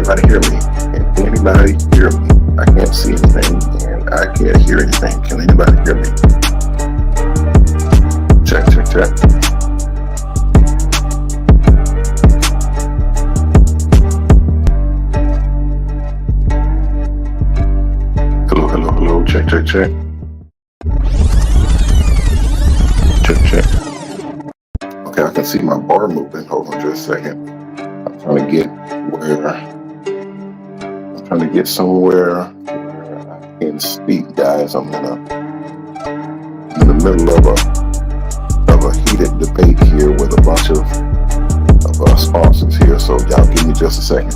anybody hear me? Can anybody hear me? I can't see anything and I can't hear anything. Can anybody hear me? Check, check, check. Hello, hello, hello. Check, check, check. Check, check. Okay, I can see my bar moving. Hold on just a second. I'm trying to get somewhere where I can speak, guys. I'm in the middle of a heated debate here with a bunch of sponsors here. So y'all give me just a second.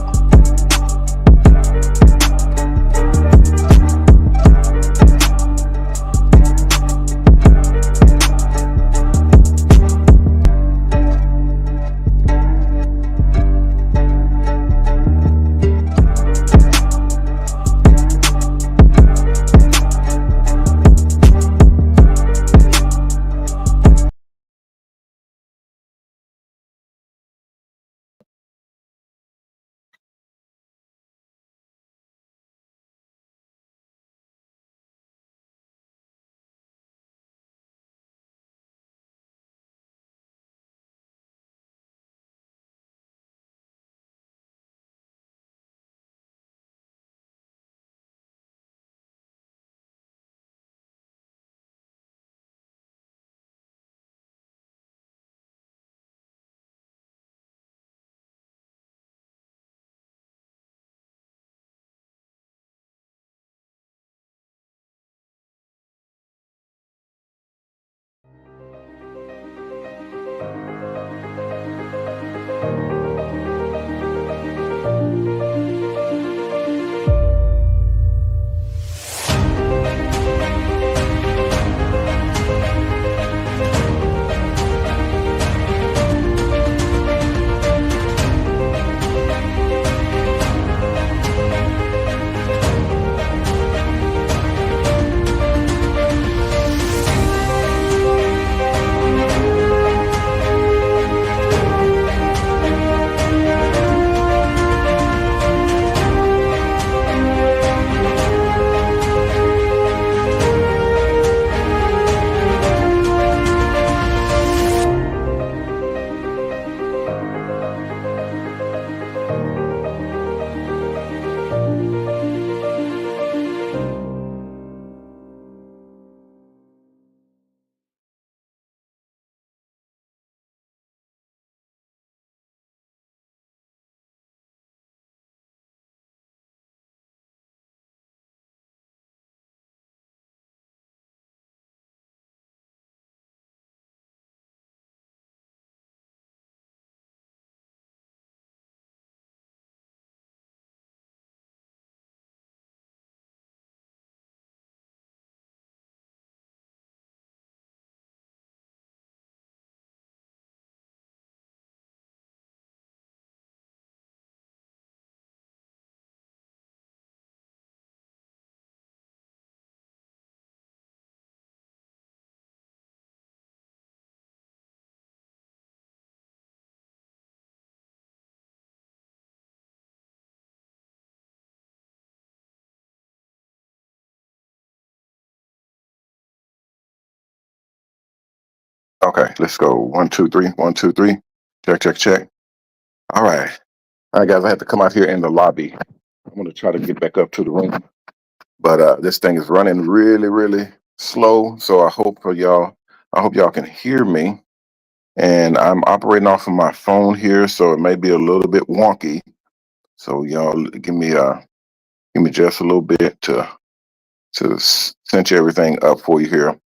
Okay, let's go. 1, 2, 3. 1, 2, 3. Check, check, check. All right. All right, guys, I had to come out here in the lobby. I'm gonna try to get back up to the room, but this thing is running really, really slow. So I hope y'all can hear me. And I'm operating off of my phone here, so it may be a little bit wonky. So y'all give me just a little bit to cinch everything up for you here.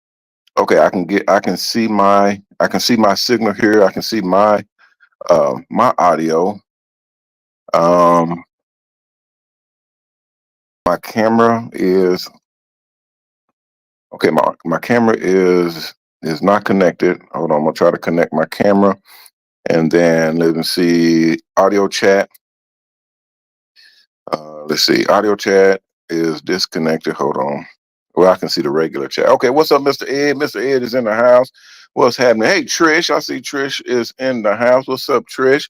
Okay, I can see my signal here. I can see my my audio. Um, my camera is okay. My camera is not connected. Hold on, I'm gonna try to connect my camera, and then let me see audio chat. Let's see, audio chat is disconnected. Hold on. Well, I can see the regular chat. Okay, what's up, Mr. Ed? Mr. Ed is in the house. What's happening? Hey, Trish, I see Trish is in the house. What's up, Trish?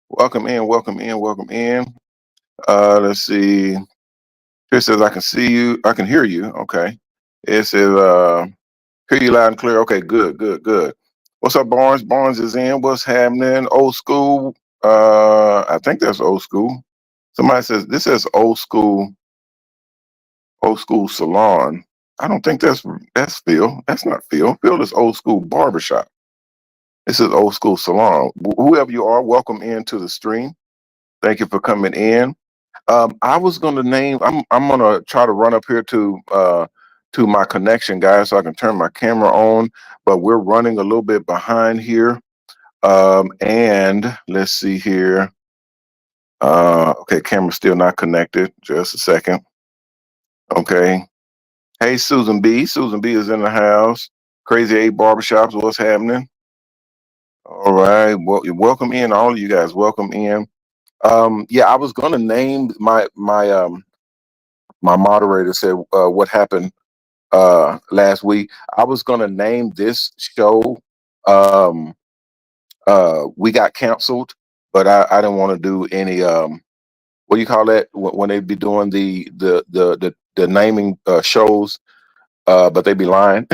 Welcome in, welcome in, welcome in. Let's see. It says I can see you. I can hear you. Okay. It says hear you loud and clear. Okay, good, good, good. What's up, Barnes? Barnes is in. What's happening? Old school. I think that's old school. Somebody says this is old school salon. I don't think that's Phil. That's not Phil. Phil is old school barbershop. This is old school salon. Whoever you are, welcome into the stream. Thank you for coming in. I was gonna name. I'm gonna try to run up here to my connection, guys, so I can turn my camera on. But we're running a little bit behind here. And let's see here. Okay, camera's still not connected. Just a second. Okay. Hey, Susan B. Susan B is in the house. Crazy Eight Barbershops. What's happening? All right. Well, welcome in, all of you guys. Welcome in. Yeah, I was gonna name my moderator said what happened last week. I was gonna name this show We Got Canceled, but I didn't want to do any what do you call that when they be doing the naming shows, but they be lying.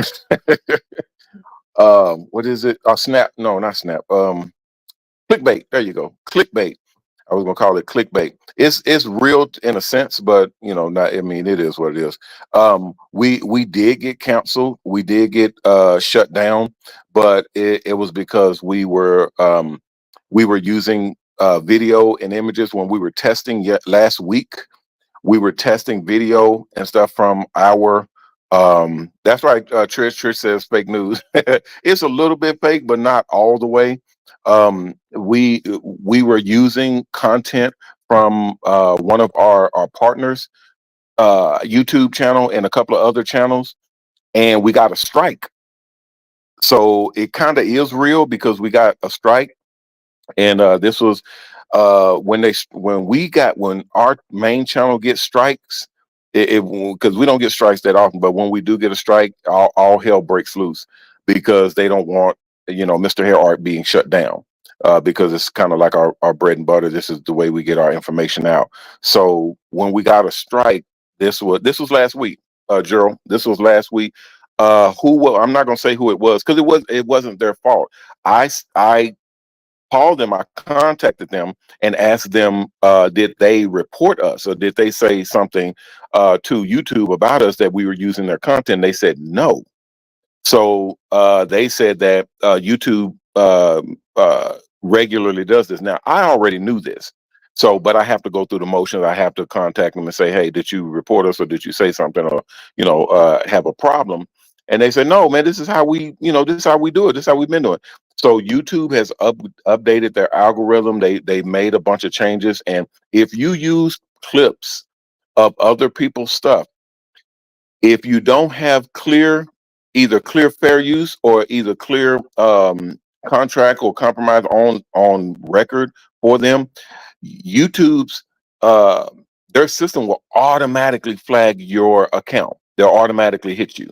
What is it? Snap? No, not Snap. Clickbait. There you go. Clickbait. I was gonna call it clickbait. It's real in a sense, but not. I mean, it is what it is. We did get canceled. We did get shut down, but it was because we were using video and images when we were testing yet last week. We were testing video and stuff from our that's right, Trish says fake news. It's a little bit fake, but not all the way. We were using content from one of our partners YouTube channel and a couple of other channels, and we got a strike. So it kind of is real because we got a strike. And this was when our main channel gets strikes, it because we don't get strikes that often, but when we do get a strike, all hell breaks loose because they don't want Mr. Hair Art being shut down, because it's kind of like our bread and butter. This is the way we get our information out. So when we got a strike, this was last week, Gerald. This was last week. I'm not gonna say who it was because it wasn't their fault. I called them, I contacted them and asked them, did they report us or did they say something to YouTube about us that we were using their content? They said no. So they said that YouTube regularly does this. Now, I already knew this. So, but I have to go through the motions. I have to contact them and say, hey, did you report us or did you say something or, have a problem? And they said, no, man, this is how we do it. This is how we've been doing. So YouTube has updated their algorithm. They made a bunch of changes. And if you use clips of other people's stuff, if you don't have either clear fair use or either clear contract or compromise on record for them, YouTube's uh, their system will automatically flag your account. They'll automatically hit you.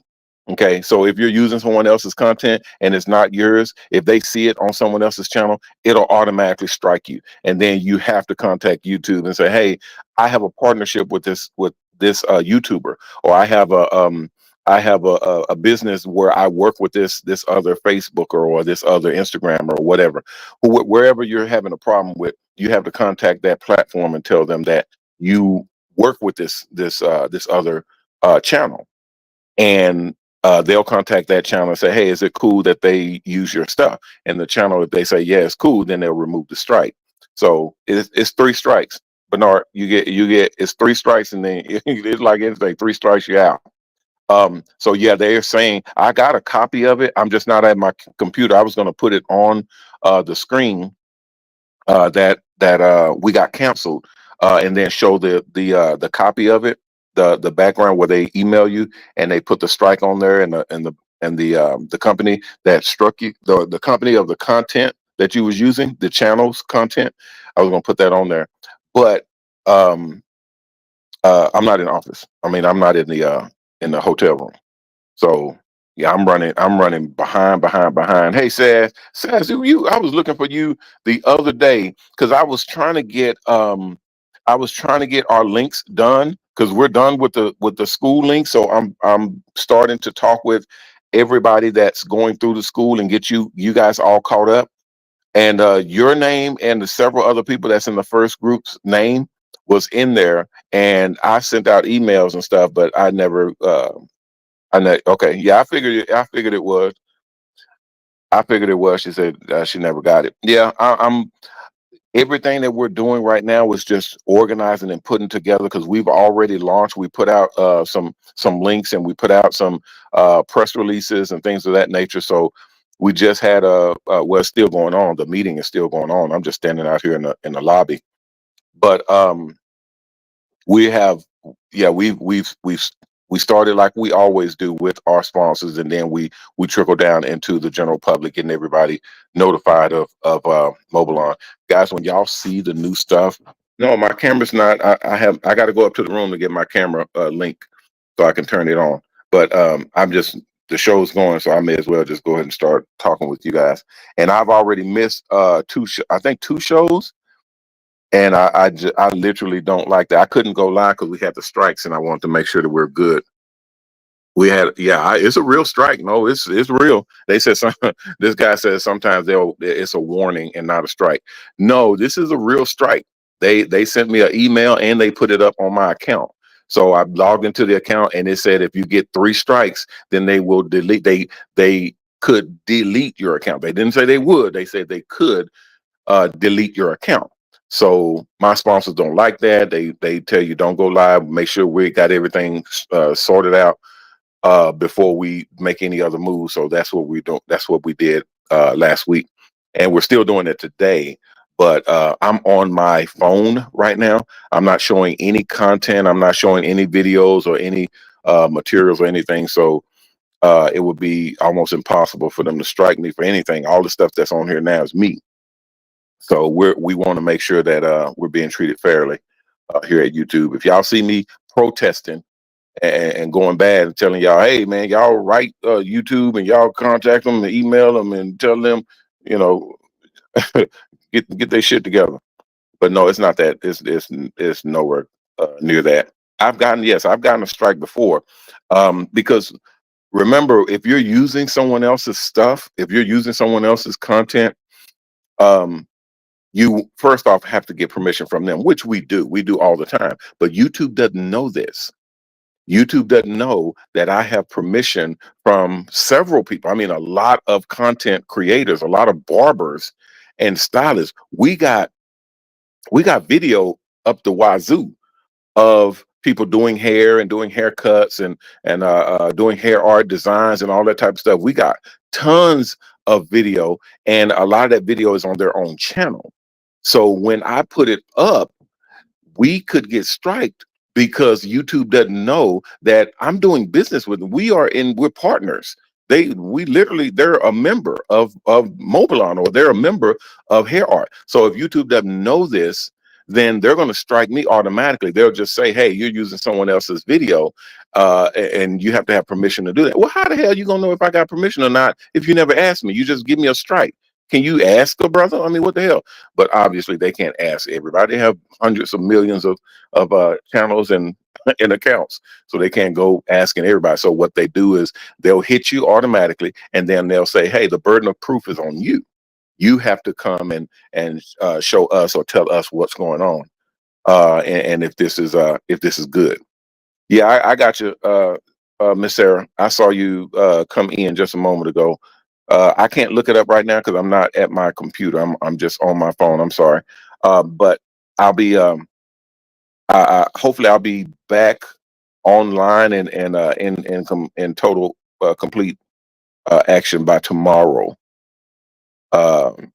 Okay, so if you're using someone else's content and it's not yours, if they see it on someone else's channel, it'll automatically strike you, and then you have to contact YouTube and say, "Hey, I have a partnership with this YouTuber, or I have a business where I work with this other Facebooker or this other Instagram or whatever. Wherever you're having a problem with, you have to contact that platform and tell them that you work with this other channel, and they'll contact that channel and say, "Hey, is it cool that they use your stuff?" And the channel, if they say, "Yeah, it's cool," then they'll remove the strike. So it's three strikes. Bernard, you get it's three strikes, and then it's like anything, three strikes, you're out. So yeah, they're saying I got a copy of it. I'm just not at my computer. I was going to put it on the screen that we got canceled, and then show the copy of it, the background where they email you and they put the strike on there, and the company that struck you, the company of the content that you was using, the channel's content. I was gonna put that on there, but um, I'm not in office. I mean, I'm not in the hotel room. So yeah, I'm running behind. Hey, Saz, I was looking for you the other day because I was trying to get I was trying to get our links done because we're done with the school link. So I'm starting to talk with everybody that's going through the school and get you guys all caught up. And your name and the several other people that's in the first group's name was in there, and I sent out emails and stuff, but I never. Okay, yeah, I figured it was. I figured it was. She said she never got it. Yeah, I'm everything that we're doing right now is just organizing and putting together because we've already launched. We put out some links and we put out some press releases and things of that nature. So we just had well, it's still going on. The meeting is still going on. I'm just standing out here in the lobby. But we have, yeah, we started like we always do with our sponsors, and then we trickle down into the general public, getting everybody notified of Mobilon. Guys, when y'all see the new stuff, no, my camera's not. I got to go up to the room to get my camera link so I can turn it on. But I'm just the show's going, so I may as well just go ahead and start talking with you guys. And I've already missed I think two shows, and I literally don't like that. I couldn't go live because we had the strikes, and I wanted to make sure that we're good. We had, yeah, it's a real strike. No, it's real. They said this guy says sometimes it's a warning and not a strike. No, this is a real strike. They sent me an email and they put it up on my account. So I logged into the account and it said if you get 3 strikes, then they will delete. They could delete your account. They didn't say they would. They said they could delete your account. So my sponsors don't like that. They tell you don't go live. Make sure we got everything sorted out before we make any other moves. So that's what we do. That's what we did last week, and we're still doing it today. But I'm on my phone right now. I'm not showing any content. I'm not showing any videos or any materials or anything. So it would be almost impossible for them to strike me for anything. All the stuff that's on here now is me. So we want to make sure that we're being treated fairly here at YouTube. If y'all see me protesting and going bad and telling y'all, hey man, y'all write YouTube and y'all contact them and email them and tell them, you know, get their shit together. But no, it's not that. It's nowhere near that. I've gotten a strike before, because remember, if you're using someone else's stuff, if you're using someone else's content, um, you first off have to get permission from them, which we do. We do all the time. But YouTube doesn't know this. YouTube doesn't know that I have permission from several people. I mean, a lot of content creators, a lot of barbers and stylists. We got video up the wazoo of people doing hair and doing haircuts and doing hair art designs and all that type of stuff. We got tons of video, and a lot of that video is on their own channel. So when I put it up, we could get striked because YouTube doesn't know that I'm doing business with them. We're partners. They're a member of Mobilon, or they're a member of Hair Art. So if YouTube doesn't know this, then they're going to strike me automatically. They'll just say, hey, you're using someone else's video, and you have to have permission to do that. Well, how the hell are you going to know if I got permission or not if you never asked me? You just give me a strike. Can you ask a brother? I mean, what the hell? But obviously they can't ask everybody. They have hundreds of millions of channels and and accounts, so they can't go asking everybody. So what they do is they'll hit you automatically, and then they'll say, hey, the burden of proof is on you. You have to come and show us or tell us what's going on, and if this is good. Yeah, I got you, Miss Sarah. I saw you come in just a moment ago. I can't look it up right now because I'm not at my computer. I'm just on my phone. I'm sorry, but I'll be hopefully I'll be back online in total complete action by tomorrow. Um,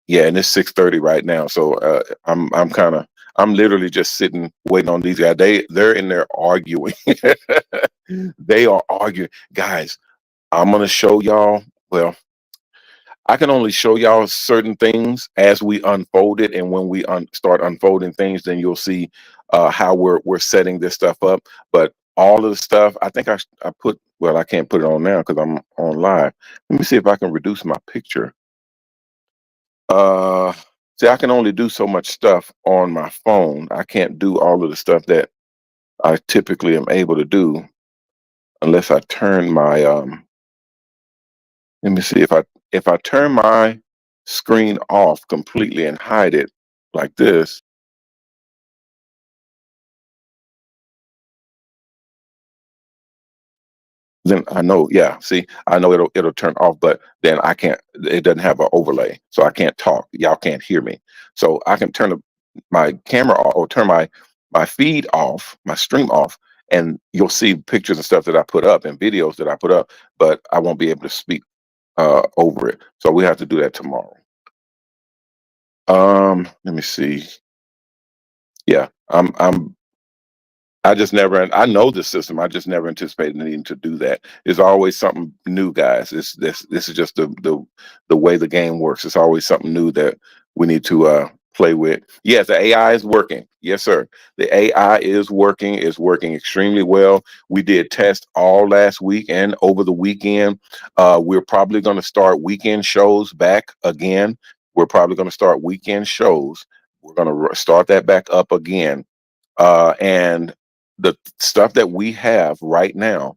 yeah, and it's 6:30 right now, so I'm literally just sitting waiting on these guys. They're in there arguing. They are arguing, guys. I'm gonna show y'all. Well, I can only show y'all certain things as we unfold it, and when we start unfolding things, then you'll see how we're setting this stuff up. But all of the stuff, I think I put. Well, I can't put it on now because I'm on live. Let me see if I can reduce my picture. Uh, See, I can only do so much stuff on my phone. I can't do all of the stuff that I typically am able to do unless I turn my let me see if I turn my screen off completely and hide it like this, then I know, yeah, see, I know it'll turn off, but then I can't, it doesn't have an overlay. So I can't talk. Y'all can't hear me. So I can turn my camera off or turn my feed off, my stream off, and you'll see pictures and stuff that I put up and videos that I put up, but I won't be able to speak over it. So we have to do that tomorrow. Let me see. Yeah, I just never, I know the system. I just never anticipated needing to do that. It's always something new, guys. This is just the way the game works. It's always something new that we need to play with. Yes, the AI is working. Yes, sir. The AI is working. It's working extremely well. We did tests all last week and over the weekend. We're probably going to start weekend shows back again. We're probably going to start weekend shows. We're going to start that back up again, and the stuff that we have right now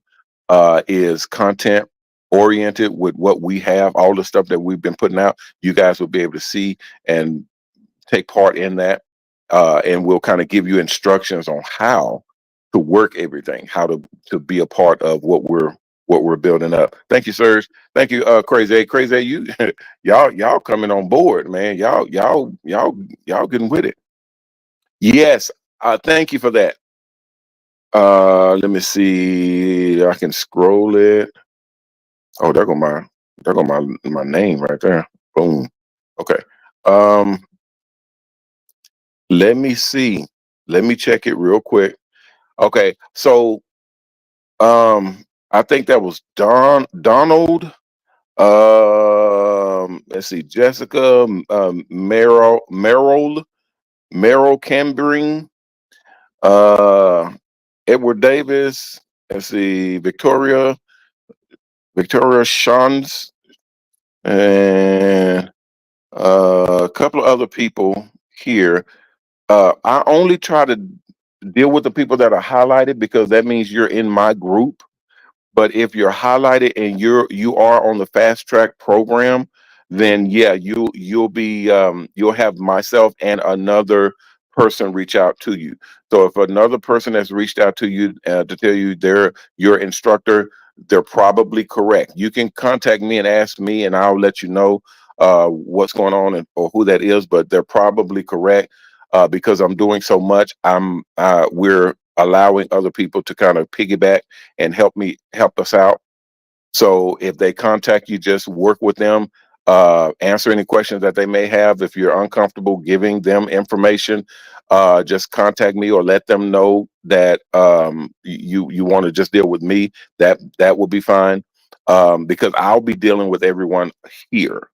is content oriented with what we have. All the stuff that we've been putting out, you guys will be able to see and take part in that. And we'll kind of give you instructions on how to work everything, how to be a part of what we're building up. Thank you, sirs. Thank you, Crazy. Crazy, you y'all coming on board, man. Y'all getting with it. Yes, thank you for that. Let me see. I can scroll it. Oh, there go my name right there. Boom. Okay. Um, let me see. Let me check it real quick. Okay. So, I think that was Donald. Let's see. Jessica, Merrill Cambering, uh, Edward Davis. Let's see. Victoria Shans, and a couple of other people here. I only try to deal with the people that are highlighted because that means you're in my group. But if you're highlighted and you are on the fast track program, then yeah, you'll have myself and another person reach out to you. So if another person has reached out to you to tell you they're your instructor, they're probably correct. You can contact me and ask me, and I'll let you know what's going on or who that is. But they're probably correct because I'm doing so much. We're allowing other people to kind of piggyback and help us out. So if they contact you, just work with them, answer any questions that they may have. If you're uncomfortable giving them information, just contact me or let them know that you want to just deal with me. That will be fine, because I'll be dealing with everyone here.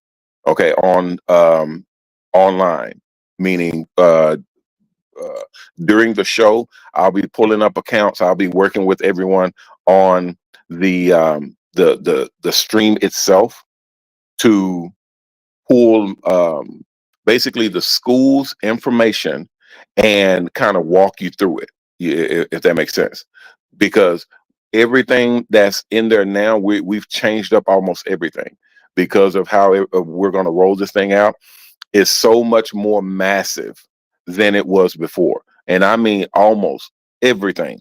Okay, on online, meaning uh, during the show, I'll be pulling up accounts. I'll be working with everyone on the stream itself to pull basically the school's information and kind of walk you through it, if that makes sense. Because everything that's in there now, we've changed up almost everything because of how we're going to roll this thing out. Is so much more massive than it was before. And I mean everything,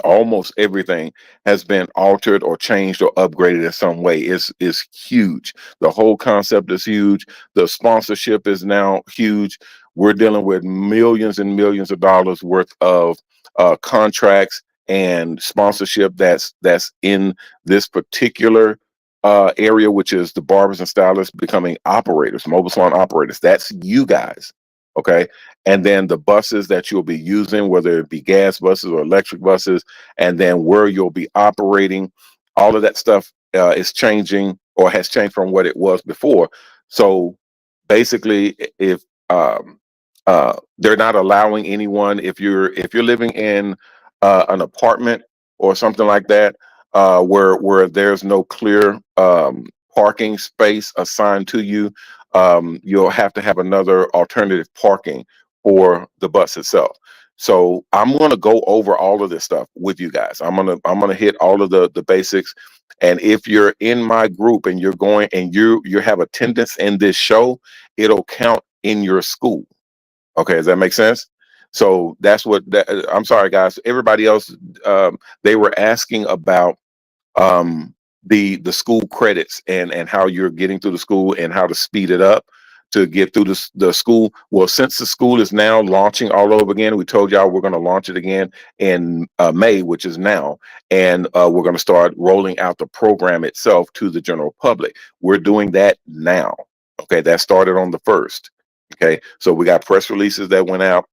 almost everything has been altered or changed or upgraded in some way. Is huge. The whole concept is huge. The sponsorship is now huge. We're dealing with millions and millions of dollars worth of contracts and sponsorship that's in this particular area, which is the barbers and stylists becoming operators, mobile salon operators. That's you guys. Okay. And then the buses that you'll be using, whether it be gas buses or electric buses, and then where you'll be operating, all of that stuff is changing or has changed from what it was before. So basically, if they're not allowing anyone, if you're living in an apartment or something like that, where there's no clear parking space assigned to you, you'll have to have another alternative parking for the bus itself. So I'm going to go over all of this stuff with you guys. I'm gonna hit all of the basics. And if you're in my group and you're going and you have attendance in this show, it'll count in your school. Okay, does that make sense? So that's what that, I'm sorry, guys. Everybody else, they were asking about um, the school credits and how you're getting through the school and how to speed it up to get through the school. Well, since the school is now launching all over again, we told y'all we're going to launch it again in May, which is now, and we're going to start rolling out the program itself to the general public. We're doing that now. Okay, that started on the 1st. Okay, so we got press releases that went out.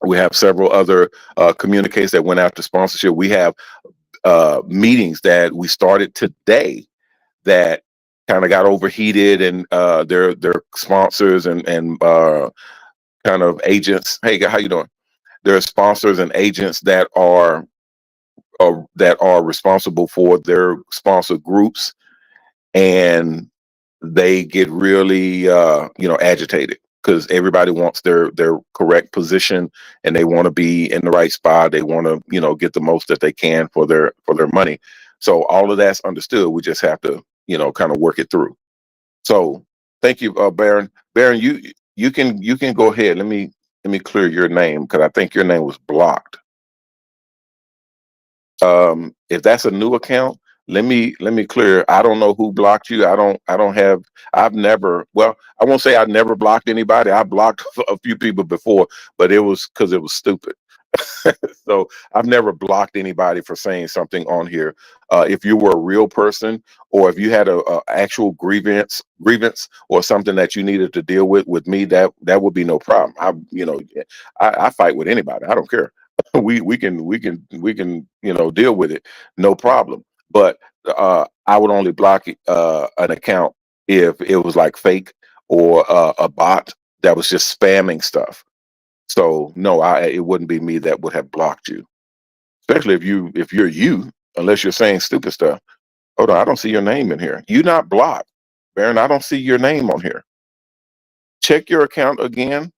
We have several other communiques that went out to sponsorship. We have meetings that we started today that kind of got overheated, and their sponsors and kind of agents. Hey, how you doing? There are sponsors and agents that are responsible for their sponsor groups, and they get really agitated because everybody wants their correct position, and they want to be in the right spot. They want to get the most that they can for their money. So all of that's understood. We just have to kind of work it through. So thank you, Baron. Baron, you can go ahead. Let me clear your name because I think your name was blocked. If that's a new account, let me clear. I don't know who blocked you. I don't have. I've never. Well, I won't say I never blocked anybody. I blocked a few people before, but it was because it was stupid. So I've never blocked anybody for saying something on here. If you were a real person, or if you had a actual grievance or something that you needed to deal with me, that would be no problem. I fight with anybody. I don't care. We can deal with it, no problem. But I would only block an account if it was like fake or a bot that was just spamming stuff. So no, it wouldn't be me that would have blocked you, especially if you're you, unless you're saying stupid stuff. Hold on, I don't see your name in here. You not blocked, Baron. I don't see your name on here. Check your account again.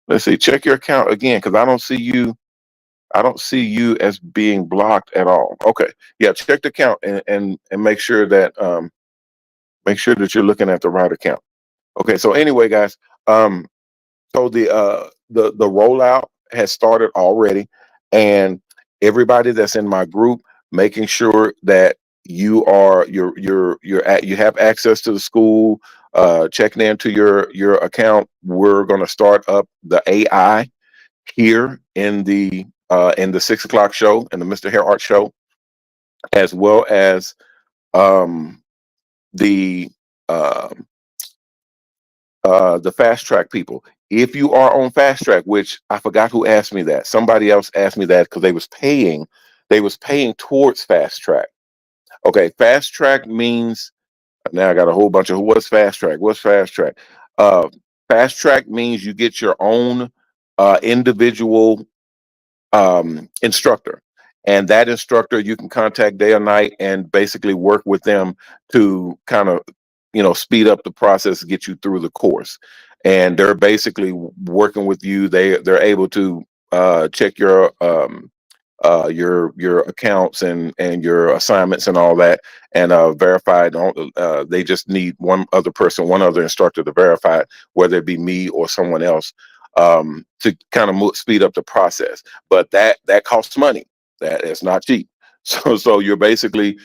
Let's see. Check your account again because I don't see you. I don't see you as being blocked at all. Okay, yeah. Check the account and make sure that you're looking at the right account. Okay. So anyway, guys. Um, So the rollout has started already, and everybody that's in my group, making sure that you have access to the school, checking into your account. We're going to start up the AI here in the 6 o'clock show and the Mr. Hair Art show, as well as um, the um the fast track people. If you are on fast track, which I forgot who asked me that, somebody else asked me that because they was paying towards fast track. Okay, fast track means, now I got a whole bunch of, what's fast track? What's fast track? Uh, Fast track means you get your own individual instructor, and that instructor you can contact day or night and basically work with them to kind of speed up the process, get you through the course. And they're basically working with you. They're able to check your accounts and your assignments and all that, and verify. They just need one other person, one other instructor to verify it, whether it be me or someone else, to kind of speed up the process. But that costs money. That is not cheap. So you're basically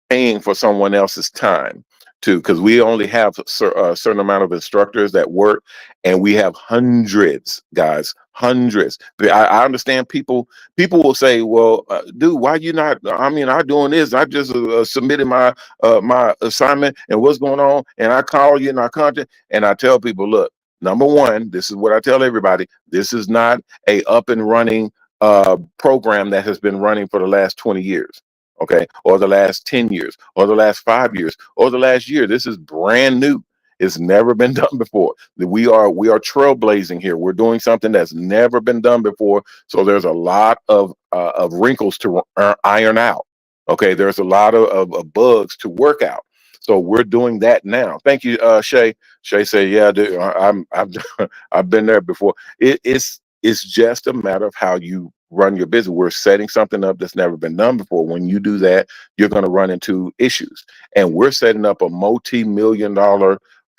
paying for someone else's time too, because we only have a certain amount of instructors that work, and we have hundreds, guys, hundreds. I understand people will say, well, dude, why you not, I mean, I'm doing this, I just submitted my assignment, and what's going on, and I call you and I contact, and I tell people, look, number one, this is what I tell everybody, this is not a up and running program that has been running for the last 20 years, okay, or the last 10 years, or the last 5 years, or the last year. This is brand new. It's never been done before. We are trailblazing here. We're doing something that's never been done before. So there's a lot of wrinkles to iron out. Okay, there's a lot of bugs to work out. So we're doing that now. Thank you, Shay. Shay said, "Yeah, dude, I've I've been there before." It's just a matter of how you run your business. We're setting something up that's never been done before. When you do that, you're going to run into issues, and we're setting up a multi-million-dollar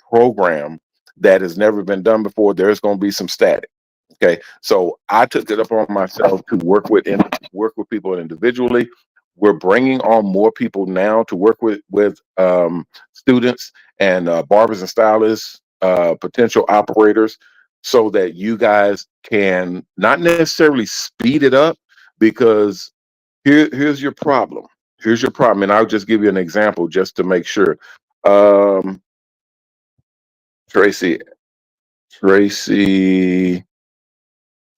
program that has never been done before. There's going to be some static. Okay, so I took it upon myself to work with people individually. We're bringing on more people now to work with students and barbers and stylists, potential operators, so that you guys can not necessarily speed it up, because here's your problem. Here's your problem, and I'll just give you an example just to make sure. Um, Tracy, Tracy,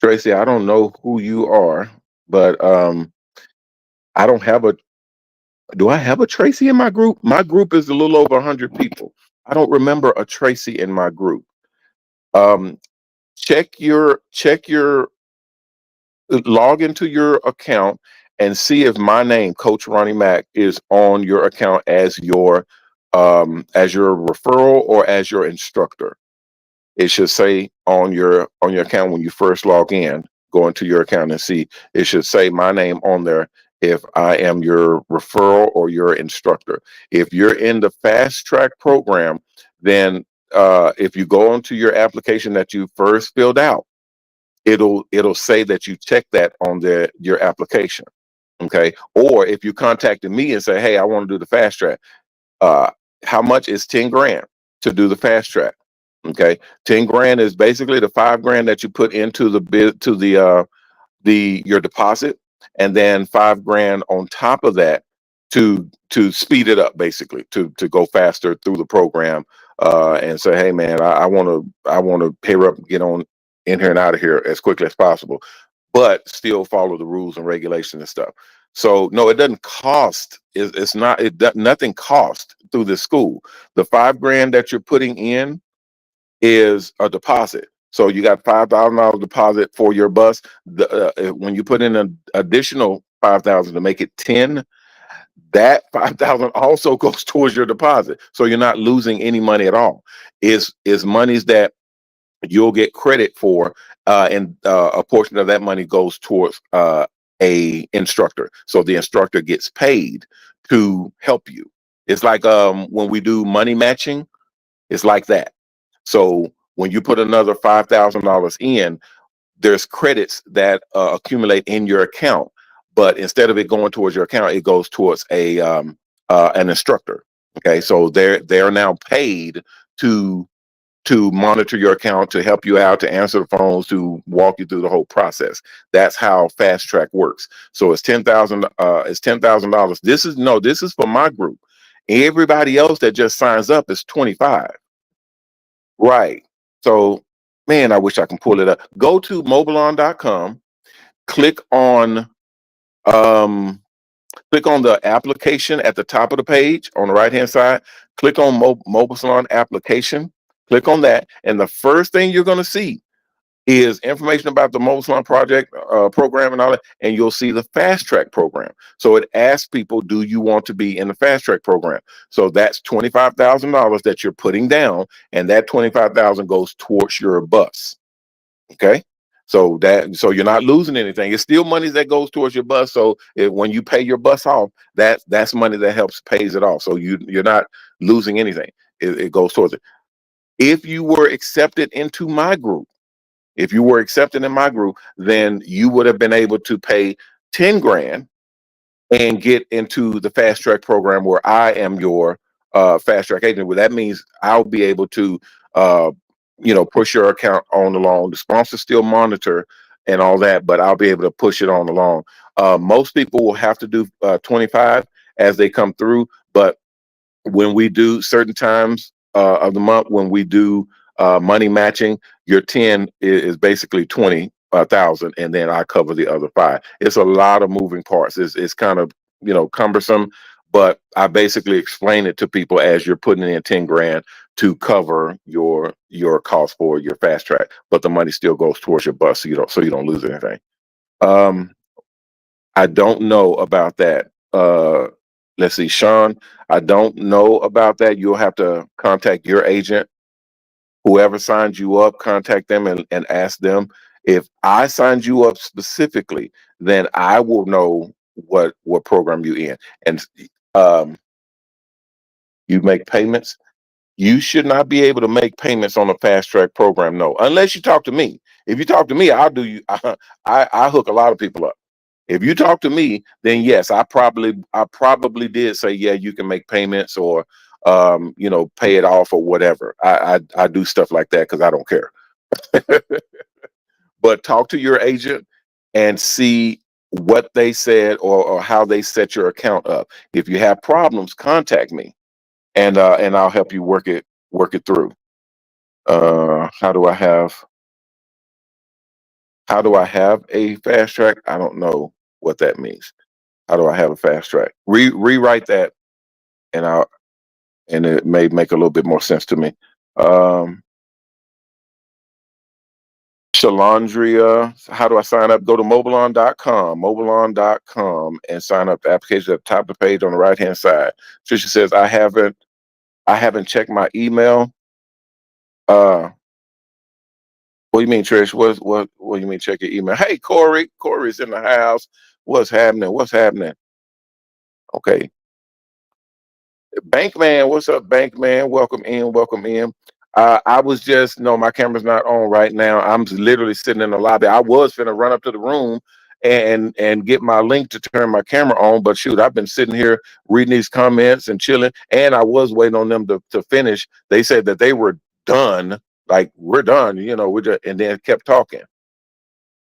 Tracy, I don't know who you are, but I don't have a. Do I have a Tracy in my group? My group is a little over 100 people. I don't remember a Tracy in my group. Um, check your log into your account and see if my name, Coach Ronnie Mack, is on your account as your referral or as your instructor. It should say on your account when you first log in. Go into your account and see. It should say my name on there if I am your referral or your instructor. If you're in the fast track program, then if you go into your application that you first filled out, it'll say that you check that on your application. Okay. Or if you contacted me and say, hey, I want to do the fast track, uh, how much is 10 grand to do the fast track? Okay. 10 grand is basically the 5 grand that you put into the bid to the your deposit, and then 5 grand on top of that to speed it up, basically to go faster through the program, and say, hey man, I want to pay up, get on in here and out of here as quickly as possible, but still follow the rules and regulations and stuff. So no, it doesn't cost. It's not. Nothing cost through this school. The 5 grand that you're putting in is a deposit. So you got $5,000 deposit for your bus. When you put in an additional 5,000 to make it 10, that 5,000 also goes towards your deposit. So you're not losing any money at all. Is monies that you'll get credit for, and a portion of that money goes towards a instructor. So the instructor gets paid to help you. It's like when we do money matching. It's like that. So when you put another $5,000 in, there's credits that accumulate in your account, but instead of it going towards your account, it goes towards a an instructor. Okay, so they're now paid to monitor your account, to help you out, to answer the phones, to walk you through the whole process. That's how fast track works. So it's 10,000. It's $10,000. This is for my group. Everybody else that just signs up is 25. Right. So, man, I wish I can pull it up. Go to mobilon.com, click on um click on the application at the top of the page on the right hand side. Click on Mobile Salon application. Click on that, and the first thing you're going to see is information about the Mobile Salon project, program, and all that. And you'll see the fast track program. So it asks people, do you want to be in the fast track program? So that's $25,000 that you're putting down, and that 25,000 goes towards your bus. Okay. So you're not losing anything. It's still money that goes towards your bus. So when you pay your bus off, that's money that helps pays it off. So you're not losing anything. It goes towards it. If you were accepted into my group, if you were accepted in my group, then you would have been able to pay 10 grand and get into the fast track program, where I am your fast track agent. Well, that means I'll be able to, uh, push your account on along. The sponsors still monitor and all that, but I'll be able to push it on along. Most people will have to do 25 as they come through, but when we do certain times of the month, when we do money matching, your 10 is basically 20,000, and then I cover the other five. It's a lot of moving parts. It's kind of cumbersome, but I basically explain it to people as you're putting in 10 grand to cover your cost for your fast track, but the money still goes towards your bus, so you don't lose anything. Um, I don't know about that. let's see, Sean, I don't know about that. You'll have to contact your agent. Whoever signed you up, contact them and ask them. If I signed you up specifically, then I will know what program you in. And um, you make payments. You should not be able to make payments on a fast track program, no, unless you talk to me. If you talk to me, I'll do you. I hook a lot of people up. If you talk to me, then yes, I probably did say, yeah, you can make payments or pay it off or whatever. I do stuff like that because I don't care. But talk to your agent and see what they said or how they set your account up. If you have problems, contact me and I'll help you work it through. Uh, how do I have how do I have a fast track? I don't know what that means. How do I have a fast track? Rewrite that and I'll and it may make a little bit more sense to me. Um, Shalandria, how do I sign up? Go to mobilon.com and sign up. The application at the top of the page on the right hand side. Trisha says, I haven't checked my email. Uh, what do you mean, Trish? What do you mean check your email? Hey, Corey's in the house. What's happening? What's happening? Okay. Bankman, what's up, Bankman? Welcome in, welcome in. I was just no, my camera's not on right now. I'm literally sitting in the lobby. I was finna run up to the room and get my link to turn my camera on, but shoot, I've been sitting here reading these comments and chilling, and I was waiting on them to finish. They said that they were done, like we're done, we just and then kept talking.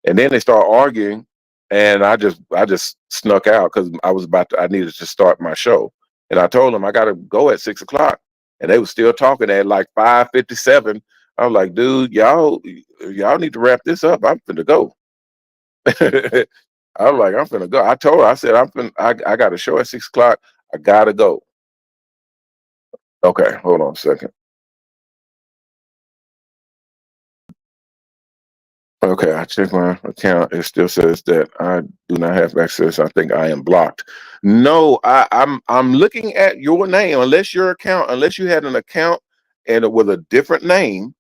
And then they start arguing, and I just snuck out because I needed to start my show. And I told them I gotta go at 6 o'clock. And they were still talking at like 5:57. I was like, dude, y'all need to wrap this up. I'm finna go. I was like, I'm finna go. I told her, I said, I got a show at 6 o'clock. I gotta go. Okay, hold on a second. Okay, I checked my account. It still says that I do not have access. I think I am blocked. No, I'm looking at your name. Unless you had an account and with a different name,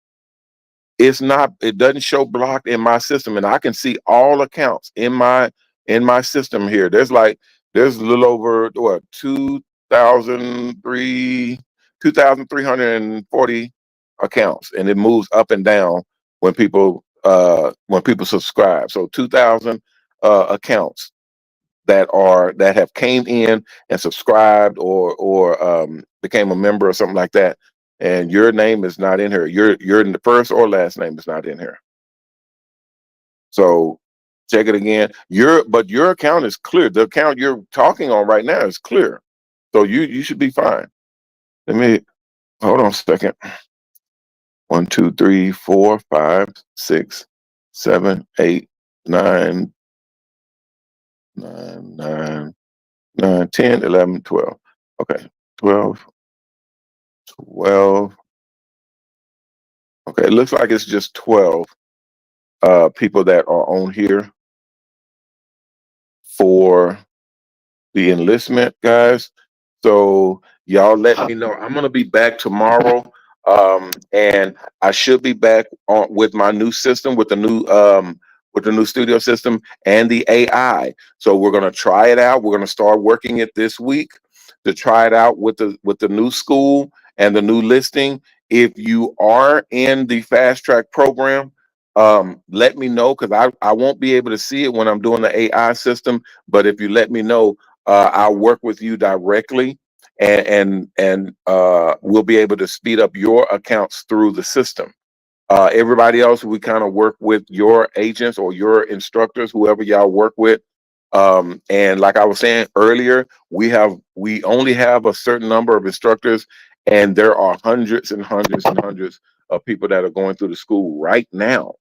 it doesn't show blocked in my system. And I can see all accounts in my system here. There's a little over what 2,340 accounts, and it moves up and down when people subscribe. So 2,000 accounts that have came in and subscribed or became a member or something like that, and your name is not in here. Your in the first or last name is not in here. So check it again. Your account is clear. The account you're talking on right now is clear. So you should be fine. Let me hold on a second. 1, 2, 3, 4, 5, 6, 7, 8, 9, 9, 10, 11, 12. Okay, 12, 12. Okay, it looks like it's just 12 people that are on here for the enlistment, guys. So y'all let me know. I'm gonna be back tomorrow, and I should be back on with my new system, with the new studio system and the AI. So we're gonna try it out. We're gonna start working it this week to try it out with the new school and the new listing. If you are in the fast track program, let me know because I won't be able to see it when I'm doing the AI system. But if you let me know, I'll work with you directly, and we'll be able to speed up your accounts through the system. Everybody else, we kind of work with your agents or your instructors, whoever y'all work with. And like I was saying earlier, we only have a certain number of instructors, and there are hundreds and hundreds and hundreds of people that are going through the school right now,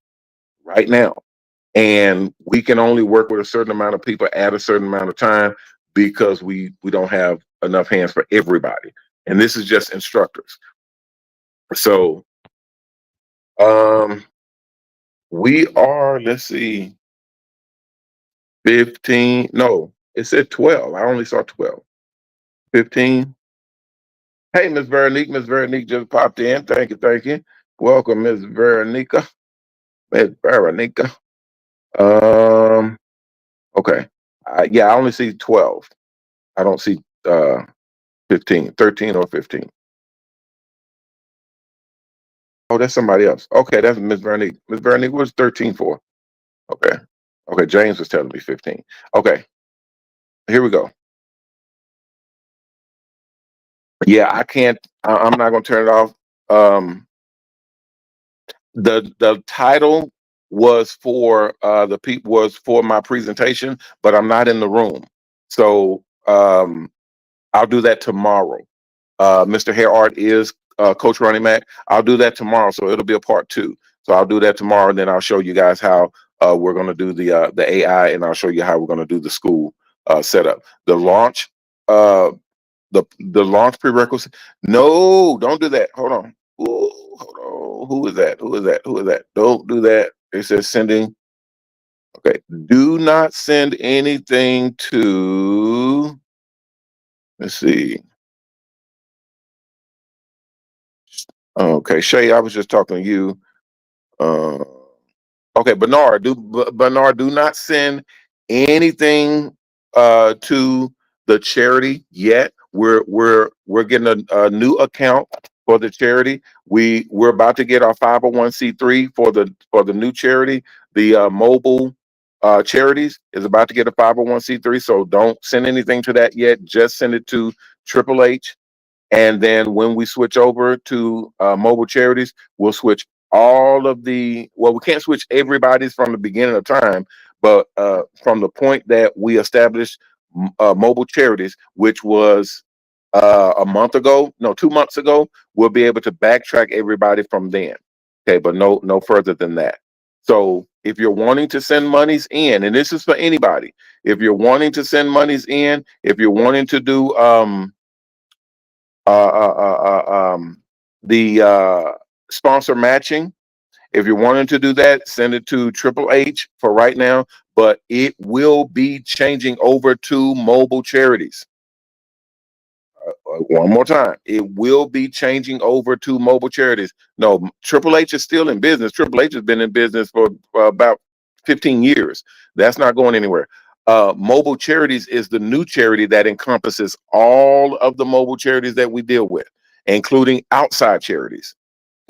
and we can only work with a certain amount of people at a certain amount of time because we don't have enough hands for everybody, and this is just instructors. So um we are, let's see, 15, no, it said 12. I only saw 12. 15. Hey, Miss Veronique. Miss Veronique just popped in. Thank you, thank you. Welcome, Miss Veronica. Miss Veronica. Um, okay. Yeah, I only see 12. I don't see 15, 13 or 15. Oh, that's somebody else. Okay, that's Miss Veronique. Miss Veronique, what's 13 for? Okay. Okay, James was telling me 15. Okay, here we go. Yeah, I can't, I'm not gonna turn it off. Um, the title was for the people was for my presentation, but I'm not in the room. So I'll do that tomorrow. Mr. Hair Art is Coach Ronnie Mac. I'll do that tomorrow, so it'll be a part two. So I'll do that tomorrow, and then I'll show you guys how we're going to do the AI, and I'll show you how we're going to do the school setup. The launch, uh, the launch prerequisite. No, don't do that. Hold on. Ooh, hold on. Who is that? Who is that? Who is that? Don't do that. It says sending. Okay. Do not send anything to. Let's see. Okay, Shay, I was just talking to you. Uh, okay, Bernard, do not send anything to the charity yet. We're getting a new account for the charity. We're about to get our 501c3 for the new charity. The mobile charities is about to get a 501c3. So don't send anything to that yet. Just send it to Triple H, and then when we switch over to mobile charities, we'll switch all of we can't switch everybody's from the beginning of time, but from the point that we established mobile charities, which was a month ago, no, 2 months ago, we'll be able to backtrack everybody from then. Okay, but no further than that. So if you're wanting to send monies in, and this is for anybody, if you're wanting to send monies in, if you're wanting to do uh, uh, uh, the sponsor matching. If you're wanting to do that, send it to Triple H for right now, but it will be changing over to mobile charities. One more time, it will be changing over to mobile charities. No, Triple H is still in business. Triple H has been in business for about 15 years. That's not going anywhere. Mobile charities is the new charity that encompasses all of the mobile charities that we deal with, including outside charities.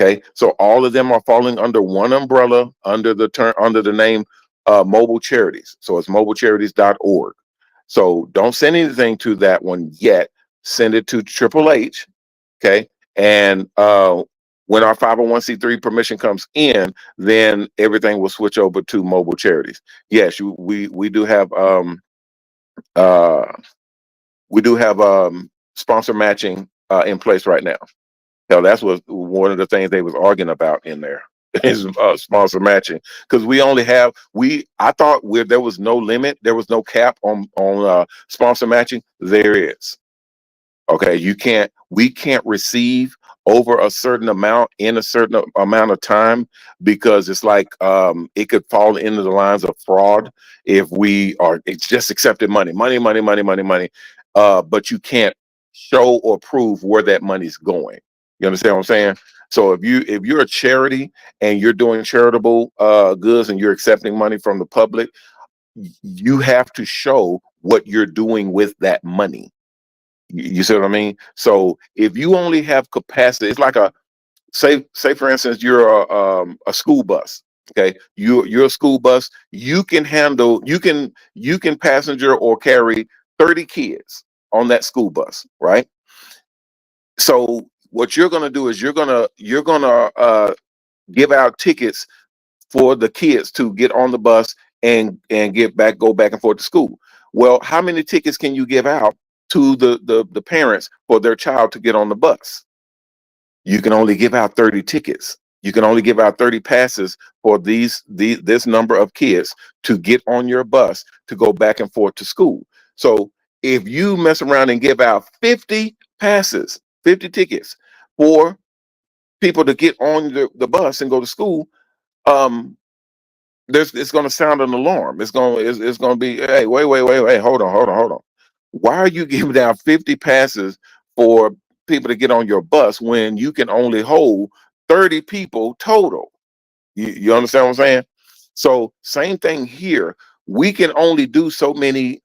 Okay, so all of them are falling under one umbrella under the name mobile charities. So it's mobilecharities.org. So don't send anything to that one yet. Send it to Triple H. Okay, and when our 501c3 permission comes in, then everything will switch over to mobile charities. Yes, we do have uh, sponsor matching in place right now. Hell, that's what one of the things they was arguing about in there is sponsor matching, because we only have I thought where there was no limit, there was no cap on sponsor matching. There is. Okay, we can't receive over a certain amount in a certain amount of time, because it's like it could fall into the lines of fraud if it's just accepted money, but you can't show or prove where that money's going. You understand what I'm saying? So if you're a charity and you're doing charitable goods and you're accepting money from the public, you have to show what you're doing with that money. You see what I mean? So if you only have capacity, it's like say for instance you're a school bus. Okay, you're a school bus. You can passenger or carry 30 kids on that school bus, right? So what you're gonna do is you're gonna give out tickets for the kids to get on the bus and go back and forth to school. Well, how many tickets can you give out to the parents for their child to get on the bus? You can only give out 30 tickets. You can only give out 30 passes for this number of kids to get on your bus to go back and forth to school. So if you mess around and give out 50 passes, 50 tickets for people to get on the bus and go to school, um, it's going to sound an alarm. It's going to be, hey, wait, hold on. Why are you giving out 50 passes for people to get on your bus when you can only hold 30 people total? You understand what I'm saying? So same thing here. We can only do so many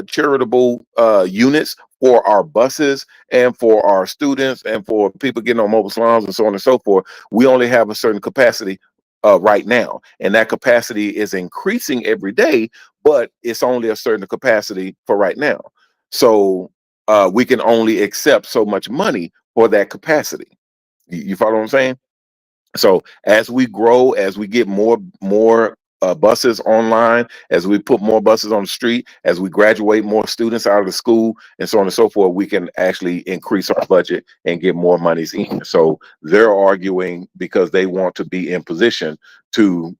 charitable units for our buses and for our students and for people getting on mobile salons and so on and so forth. We only have a certain capacity right now, and that capacity is increasing every day, but it's only a certain capacity for right now. So we can only accept so much money for that capacity. You follow what I'm saying? So as we grow, as we get more buses online, as we put more buses on the street, as we graduate more students out of the school, and so on and so forth, we can actually increase our budget and get more monies in. So they're arguing because they want to be in position to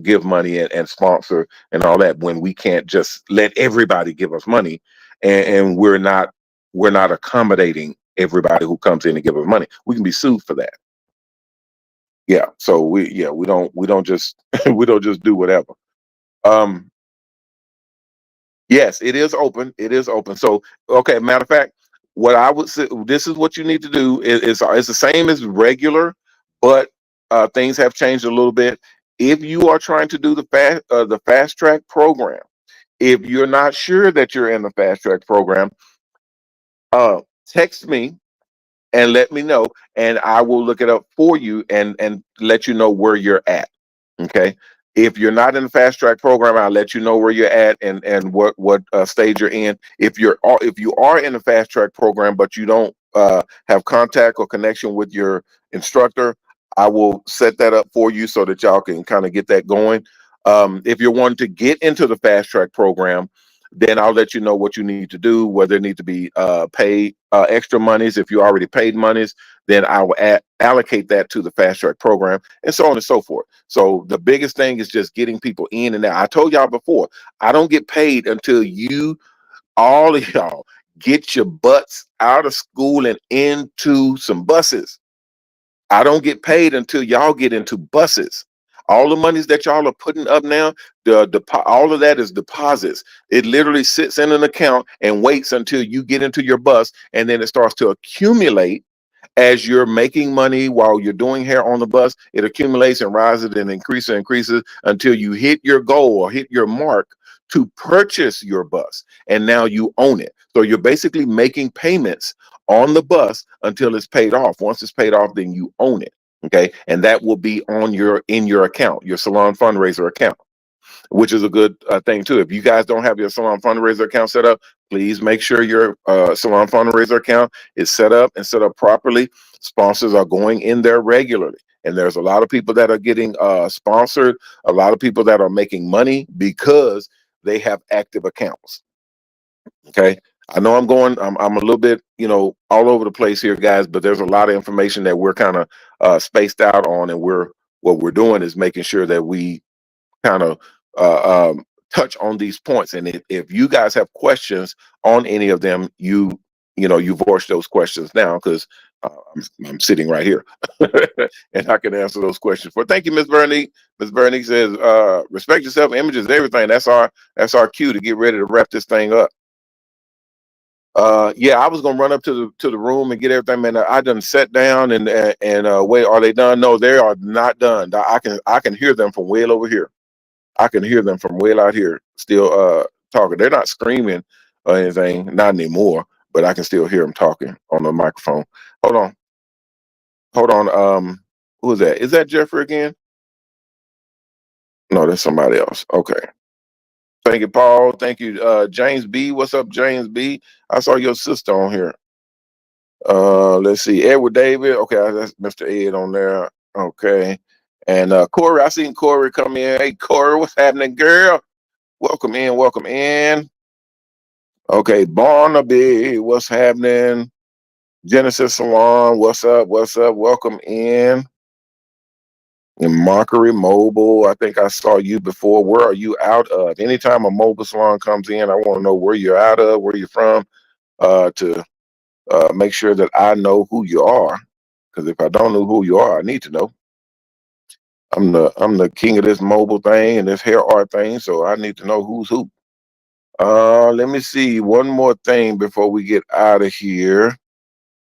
give money and sponsor and all that when we can't just let everybody give us money, and we're not accommodating everybody who comes in and give us money. We can be sued for that. Yeah, so we don't just we don't just do whatever. Um, yes, it is open. It is open. So okay, matter of fact, what I would say, this is what you need to do is it's the same as regular, but things have changed a little bit. If you are trying to do the fast track program, if you're not sure that you're in the fast track program, text me and let me know, and I will look it up for you and let you know where you're at. Okay. If you're not in the fast track program, I'll let you know where you're at and what stage you're in. If you are in the fast track program, but you don't have contact or connection with your instructor, I will set that up for you so that y'all can kind of get that going. If you're wanting to get into the fast track program, then I'll let you know what you need to do, whether it need to be paid extra monies. If you already paid monies, then I will allocate that to the fast track program and so on and so forth. So the biggest thing is just getting people in and out. I told y'all before, I don't get paid until all of y'all, get your butts out of school and into some buses. I don't get paid until y'all get into buses. All the monies that y'all are putting up now, all of that is deposits. It literally sits in an account and waits until you get into your bus, and then it starts to accumulate as you're making money while you're doing hair on the bus. It accumulates and rises and increases until you hit your goal or hit your mark to purchase your bus. And now you own it. So you're basically making payments on the bus until it's paid off. Once it's paid off, then you own it. Okay. And that will be in your account, your salon fundraiser account, which is a good thing too. If you guys don't have your salon fundraiser account set up, please make sure your salon fundraiser account is set up and set up properly. Sponsors are going in there regularly. And there's a lot of people that are getting sponsored, a lot of people that are making money because they have active accounts. Okay. I know I'm a little bit, all over the place here, guys, but there's a lot of information that we're kind of spaced out on. And what we're doing is making sure that we kind of touch on these points. And if you guys have questions on any of them, you voice those questions now because I'm sitting right here and I can answer those questions for. Thank you, Miss Vernique. Miss Vernique says, respect yourself, images, everything. That's our cue to get ready to wrap this thing up. Yeah, I was gonna run up to the room and get everything, man. I done sat down and wait. Are they done? No, they are not done. I can hear them from way over here. I can hear them from way out here still talking. They're not screaming or anything, not anymore, but I can still hear them talking on the microphone. Hold on. Hold on. Who is that? Is that Jeffrey again? No, that's somebody else. Okay. Thank you, Paul. Thank you, James B. What's up, James B? I saw your sister on here. Let's see. Edward David. Okay, that's Mr. Ed on there. Okay. And Corey, I seen Corey come in. Hey, Corey, what's happening, girl? Welcome in. Welcome in. Okay, Barnaby, what's happening? Genesis Salon, what's up? What's up? Welcome in. And Mockery Mobile, I think I saw you before. Where are you out of? Anytime a mobile salon comes in, I want to know where you're out of, where you're from, to make sure that I know who you are. Because if I don't know who you are, I need to know. I'm the king of this mobile thing and this hair art thing, so I need to know who's who. Let me see one more thing before we get out of here.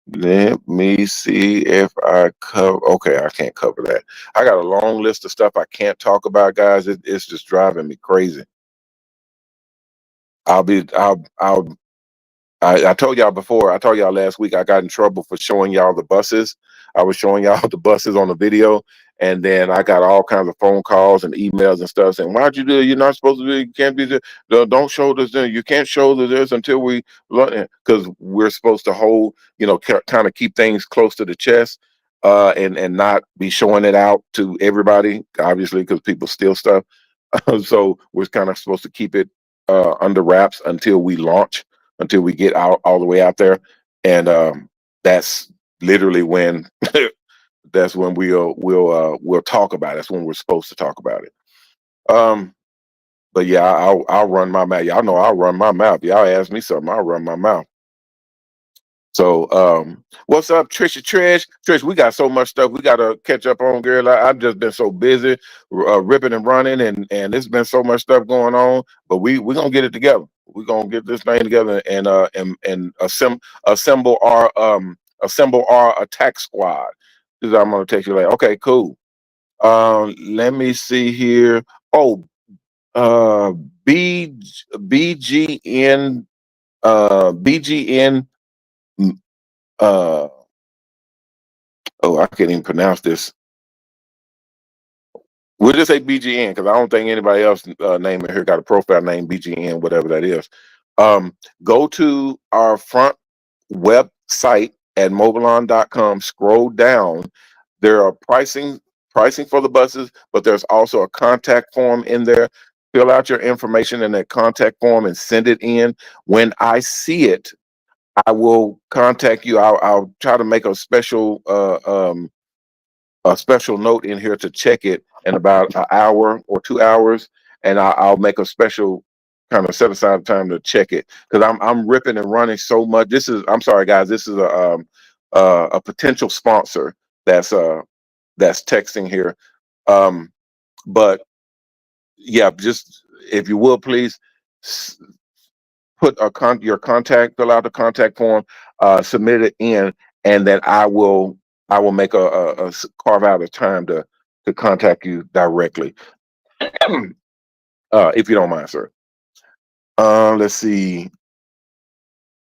Let me see if I cover. Okay, I can't cover that. I got a long list of stuff I can't talk about, guys. It's just driving me crazy. I'll be. I told y'all before. I told y'all last week. I got in trouble for showing y'all the buses. I was showing y'all the buses on the video, and then I got all kinds of phone calls and emails and stuff saying, "Why'd you do it? You're not supposed to do it. You can't be there. Don't show this. You can't show this until we learn." Because we're supposed to hold, kind of keep things close to the chest, and not be showing it out to everybody. Obviously, because people steal stuff. So we're kind of supposed to keep it under wraps until we launch, until we get out all the way out there, and that's literally when that's when we'll talk about it. That's when we're supposed to talk about it. Um, but yeah, I'll run my mouth. Y'all know I'll run my mouth. Y'all ask me something, I'll run my mouth. So, what's up, Trisha Trish? Trish, we got so much stuff we got to catch up on, girl. I've just been so busy, ripping and running, and it's been so much stuff going on. But we're gonna get it together. We're gonna get this thing together and assemble our attack squad. This is I'm gonna take you like, okay, cool. Let me see here. Oh, uh, B BGN BGN. Uh, oh, I can't even pronounce this. We'll just say BGN because I don't think anybody else name it here got a profile name BGN, whatever that is. Go to our front website at mobilon.com. Scroll down. There are pricing for the buses, but there's also a contact form in there. Fill out your information in that contact form and send it in. When I see it, I will contact you. I'll try to make a special note in here to check it in about an hour or 2 hours, and I'll make a special kind of set aside time to check it because I'm ripping and running so much. I'm sorry guys, this is a potential sponsor that's texting here, um, but yeah, just if you will please put your contact, fill out the contact form, submit it in, and then I will make carve out a time to contact you directly, if you don't mind, sir. Let's see,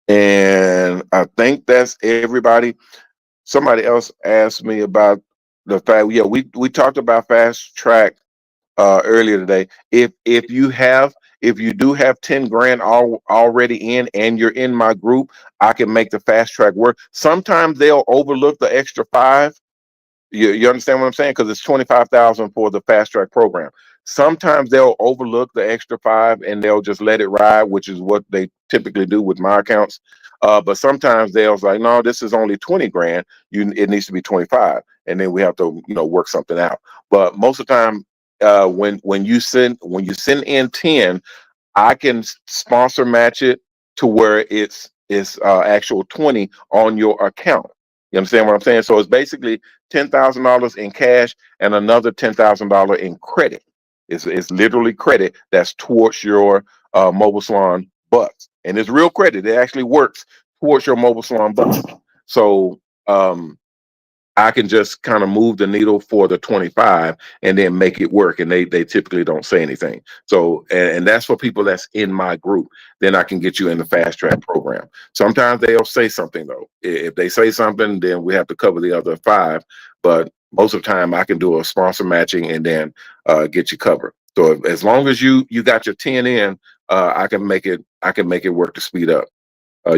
and I think that's everybody. Somebody else asked me about the fact. Yeah, we talked about fast track earlier today. If you do have 10 grand already in and you're in my group, I can make the fast track work. Sometimes they'll overlook the extra five. You understand what I'm saying? Because it's 25,000 for the fast track program. Sometimes they'll overlook the extra five and they'll just let it ride, which is what they typically do with my accounts. But sometimes they'll like, no, this is only 20 grand. It needs to be 25, and then we have to work something out. But most of the time, when you send in 10, I can sponsor match it to where it's actual 20 on your account. You understand what I'm saying? So it's basically $10,000 in cash and another $10,000 in credit. It's literally credit that's towards your mobile salon bus, and it's real credit. It actually works towards your mobile salon bus. So I can just kind of move the needle for the 25 and then make it work. And they typically don't say anything. So, and that's for people that's in my group. Then I can get you in the fast track program. Sometimes they'll say something though. If they say something, then we have to cover the other five. But most of the time I can do a sponsor matching and then get you covered. So as long as you got your 10 in, I can make it work to speed up.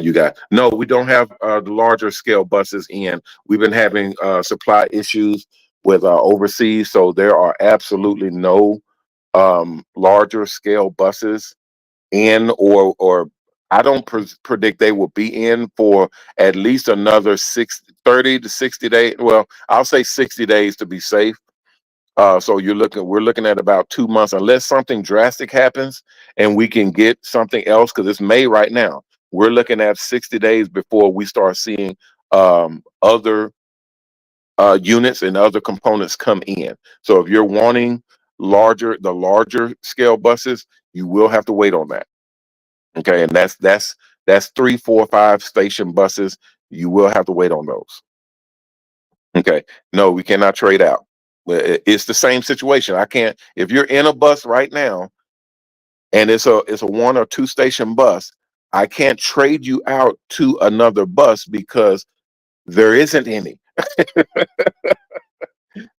You got no, we don't have the larger scale buses in. We've been having supply issues with overseas, so there are absolutely no larger scale buses in, or I don't predict they will be in for at least another 30 to 60 days. Well, I'll say 60 days to be safe. So we're looking at about 2 months, unless something drastic happens and we can get something else, because it's May right now. We're looking at 60 days before we start seeing other units and other components come in. So if you're wanting the larger scale buses, you will have to wait on that. Okay, and that's 3, 4, 5 station buses. You will have to wait on those. Okay, no, we cannot trade out. It's the same situation. I can't. If you're in a bus right now and it's a 1 or 2 station bus, I can't trade you out to another bus because there isn't any.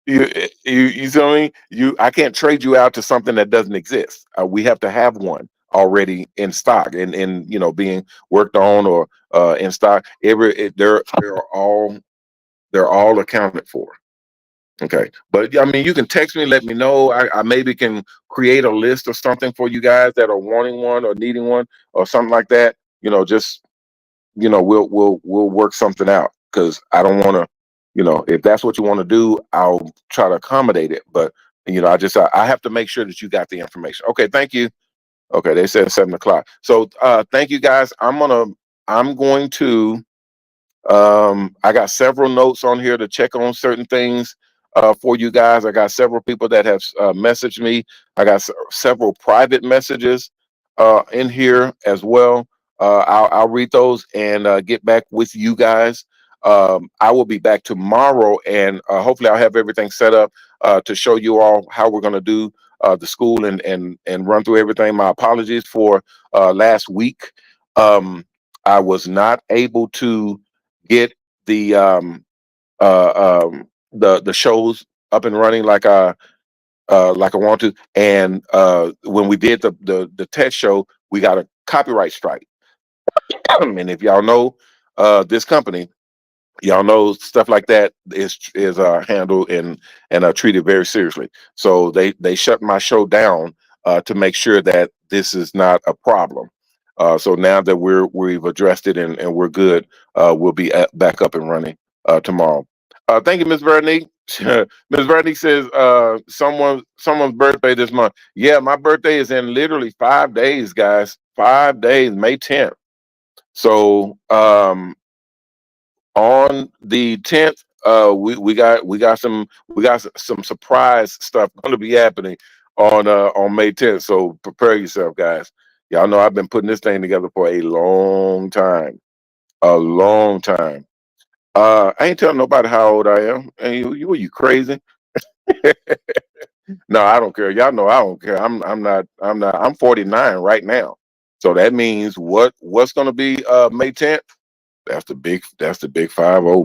You see what I mean? I can't trade you out to something that doesn't exist. We have to have one already in stock and being worked on or in stock. They're all accounted for. Okay, but I mean, you can text me, let me know. I maybe can create a list or something for you guys that are wanting one or needing one or something like that. Just we'll work something out because I don't want to, if that's what you want to do, I'll try to accommodate it. But I have to make sure that you got the information. Okay, thank you. Okay, they said 7 o'clock. So thank you guys. I'm going to I got several notes on here to check on certain things for you guys. I got several people that have messaged me. I got several private messages in here as well. I'll read those and get back with you guys. I will be back tomorrow, and hopefully, I'll have everything set up to show you all how we're going to do the school and run through everything. My apologies for last week. I was not able to get the the shows up and running like I want to. And when we did the test show, we got a copyright strike. And if y'all know this company, y'all know stuff like that is handled and treated very seriously. So they shut my show down to make sure that this is not a problem. So now that we've addressed it and we're good, we'll be back up and running tomorrow. Thank you, Miss Veronique. Miss Veronique says someone's birthday this month. Yeah, my birthday is in literally 5 days, guys. 5 days, May 10th. So on the 10th, we got some surprise stuff going to be happening on May 10th. So prepare yourself, guys. Y'all know I've been putting this thing together for a long time. A long time. I ain't telling nobody how old I am. And you crazy? No, I don't care. Y'all know I don't care. I'm not. I'm 49 right now. So that means what's going to be May 10th? That's the big 50,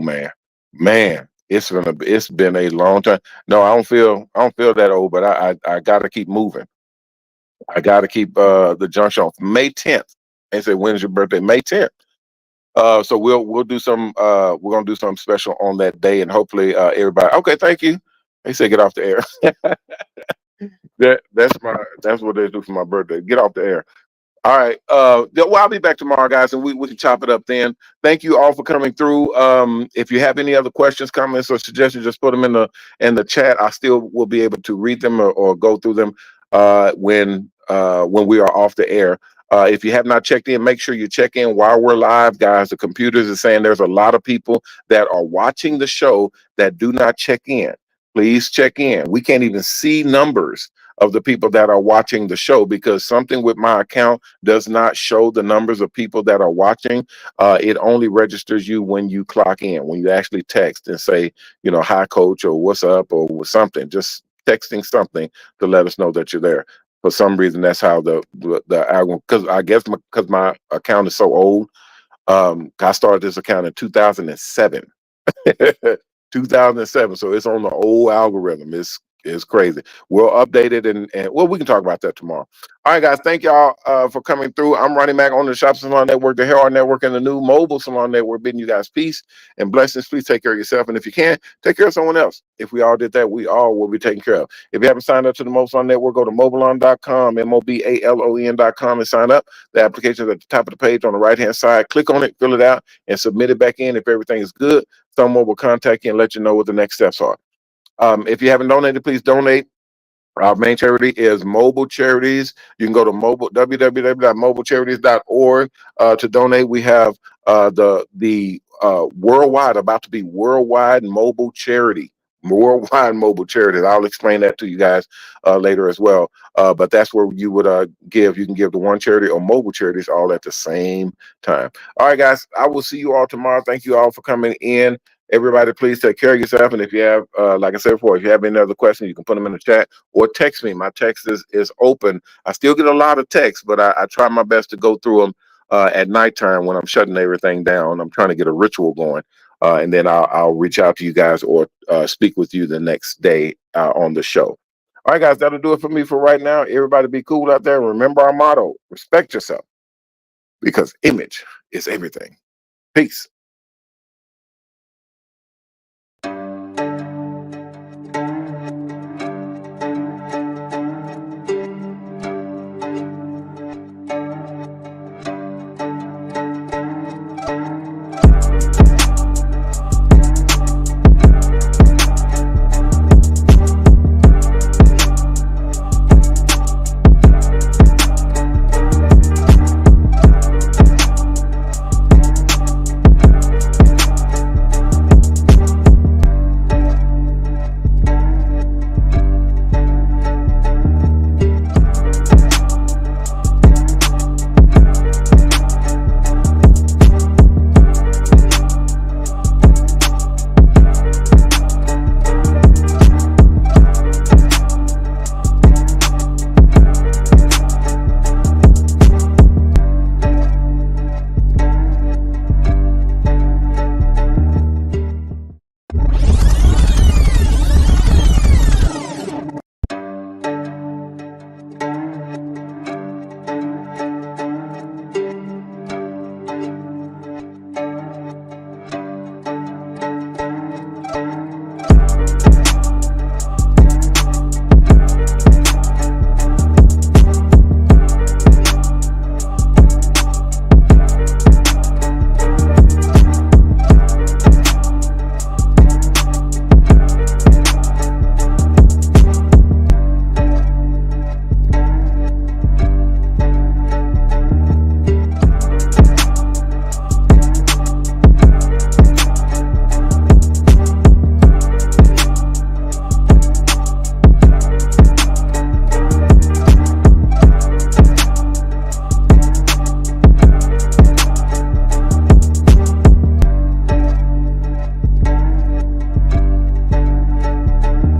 man. Man, it's been a long time. No, I don't feel that old, but I gotta keep moving. I gotta keep the junction on. May 10th. They say, when's your birthday? May 10th. So we'll do some we're gonna do something special on that day, and hopefully everybody, okay, thank you. They say get off the air. That's what they do for my birthday. Get off the air. All right. Well, I'll be back tomorrow, guys, and we can chop it up then. Thank you all for coming through. If you have any other questions, comments, or suggestions, just put them in the chat. I still will be able to read them or go through them when we are off the air. If you have not checked in, make sure you check in while we're live, guys. The computers are saying there's a lot of people that are watching the show that do not check in. Please check in. We can't even see numbers of the people that are watching the show because something with my account does not show the numbers of people that are watching. It only registers you when you clock in, when you actually text and say, hi, coach, or what's up, or something. Just texting something to let us know that you're there. For some reason, that's how the algorithm. Because I guess because my account is so old. I started this account in 2007. 2007. So it's on the old algorithm. It's crazy. We'll update it and well, we can talk about that tomorrow. All right, guys. Thank y'all for coming through. I'm Ronnie Mac on the Shop Salon Network, the Hair Art Network, and the new Mobile Salon Network. Bidding you guys peace and blessings. Please take care of yourself, and if you can, take care of someone else. If we all did that, we all will be taken care of. If you haven't signed up to the Mobile Salon Network, go to mobileon.com, mobalon.com, and sign up. The application is at the top of the page on the right hand side. Click on it, fill it out, and submit it back in. If everything is good, someone will contact you and let you know what the next steps are. If you haven't donated, please donate. Our main charity is Mobile Charities. You can go to www.mobilecharities.org to donate. We have the worldwide, about to be worldwide mobile charity worldwide mobile charities. I'll explain that to you guys later as well. But that's where you would give. You can give to one charity or mobile charities all at the same time. All right, guys. I will see you all tomorrow. Thank you all for coming in. Everybody, please take care of yourself. And if you have, like I said before, if you have any other questions, you can put them in the chat or text me. My text is open. I still get a lot of texts, but I try my best to go through them at nighttime when I'm shutting everything down. I'm trying to get a ritual going. And then I'll reach out to you guys or speak with you the next day on the show. All right, guys, that'll do it for me for right now. Everybody be cool out there. Remember our motto, respect yourself because image is everything. Peace.